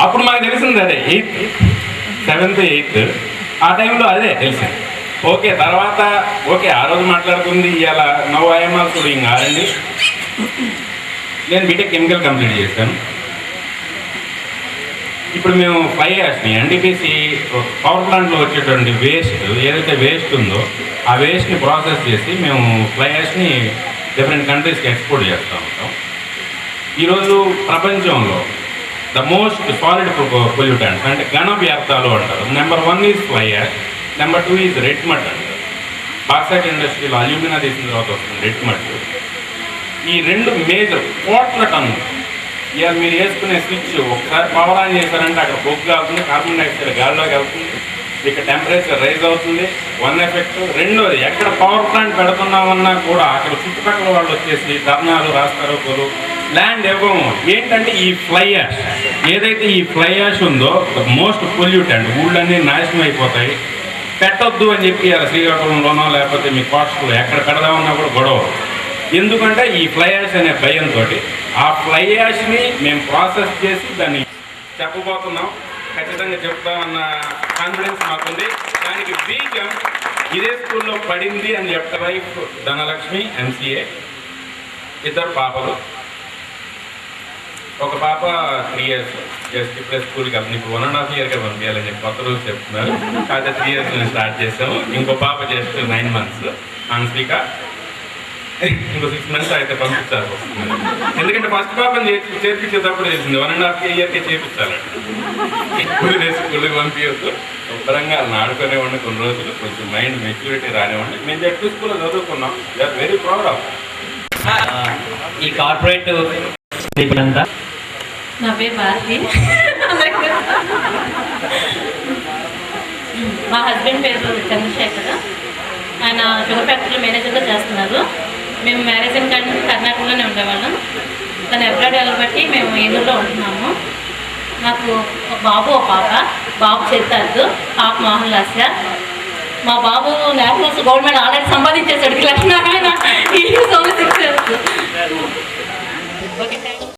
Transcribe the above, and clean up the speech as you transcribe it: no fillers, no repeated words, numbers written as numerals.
అప్పుడు మాకు తెలిసింది అదే 8th 7th 8th ఆ టైంలో అదే తెలిసింది. ఓకే తర్వాత ఓకే ఆ రోజు మాట్లాడుతుంది ఇలా now I'm also doing R&D. నేను బీటెక్ కెమికల్ కంప్లీట్ చేశాను. ఇప్పుడు మేము ఫ్లై యాష్ని ఎన్టీపీసీ పవర్ ప్లాంట్లో వచ్చేటువంటి వేస్ట్ ఏదైతే వేస్ట్ ఉందో ఆ వేస్ట్ని ప్రాసెస్ చేసి మేము ఫ్లై యాష్ని డిఫరెంట్ కంట్రీస్కి ఎక్స్పోర్ట్ చేస్తూ ఉంటాం. ఈరోజు ప్రపంచంలో ద మోస్ట్ సాలిడ్ పొల్యూటెంట్స్ అంటే ఘన వ్యర్థాలు అంటారు. Number 1 is fly ash, number 2 is red mud అంటారు. బాక్సైట్ ఇండస్ట్రీలో అల్యూమినా తీసిన తర్వాత వస్తుంది రెడ్ మడ్. ఈ రెండు మేజర్ కోట్ల టన్నులు. ఇవాళ మీరు వేసుకునే స్విచ్ ఒకసారి పవర్ ఆన్ చేశారంటే అక్కడ బొగ్గు కావుతుంది, కార్బన్ డైఆక్సైడ్ గాలిలోకి వెళ్తుంది, ఇక్కడ టెంపరేచర్ రైజ్ అవుతుంది. 1 ఎఫెక్ట్. రెండోది ఎక్కడ పవర్ ప్లాంట్ పెడుతున్నామన్నా కూడా అక్కడ చుట్టుపక్కల వాళ్ళు వచ్చేసి ధర్నాలు రాస్తారు, కొలు ల్యాండ్ ఇవ్వము. ఏంటంటే ఈ ఫ్లై యాష్ ఏదైతే ఈ ఫ్లై యాష్ ఉందో మోస్ట్ పొల్యూటెంట్, ఊళ్ళన్నీ నాశనం అయిపోతాయి. పెట్టొద్దు అని చెప్పి అలా శ్రీకాకుళంలోనో లేకపోతే మీ కోస్టల్లో ఎక్కడ పెడదామన్నా కూడా గొడవ. ఎందుకంటే ఈ ఫ్లై యాష్ అనే భయంతో ఆ ఫ్లై యాష్ని మేము ప్రాసెస్ చేసి దాన్ని చెప్పబోతున్నాం. ఖచ్చితంగా చెప్తామన్న కాన్ఫిడెన్స్ మాకుంది. దానికి బీజం ఇదే స్కూల్లో పడింది అని చెప్తా. వైఫ్ ధనలక్ష్మి MCA, 2 పాపలు. ఒక పాప 3 years జస్ట్ ఇప్పుడే స్కూల్కి వెళ్తుంది. ఇప్పుడు 1.5 yearగా పంపించాలని చెప్పి కొత్త రోజు చెప్తున్నారు. కాకపోతే 3 years నుంచి స్టార్ట్ చేసాము. ఇంకో పాప జస్ట్ 9 months మానసిక. ఇంకో 6 months అయితే పంపించాల్సి వస్తుంది. ఎందుకంటే ఫస్ట్ పాపని చేర్పించేటప్పుడు తెలిసింది 1.5 yearకే చేర్పించాలండి. స్కూల్కి పంపించద్దు, శుభ్రంగా ఆడుకునేవాడిని కొన్ని రోజులు, కొంచెం మైండ్ మెచ్యూరిటీ రానివ్వండి. మేము జడ్పీ స్కూల్లో చదువుకున్నాం. We are very proud of. ఈ కార్పొరేట్ అంతా నా పేరు భారతి. మా హస్బెండ్ పేరు చంద్రశేఖర్. ఆయన షుగర్ ఫ్యాక్టరీలో మేనేజర్గా చేస్తున్నారు. మేము మ్యారేజ్ అయిన కర్ణాటకలోనే ఉండేవాళ్ళం. తను అబ్రాడ్ వెళ్ళబట్టి మేము ఏలూరులో ఉంటున్నాము. నాకు ఒక బాబు ఒక పాప. బాబు చేస్తాడు, పాప మోహన్ లాస్య. మా బాబు నేషనల్స్ గోల్డ్ మెడల్ ఆల్రెడీ సంపాదించేసాడు. 1,00,000 ఆయన. ఓకే.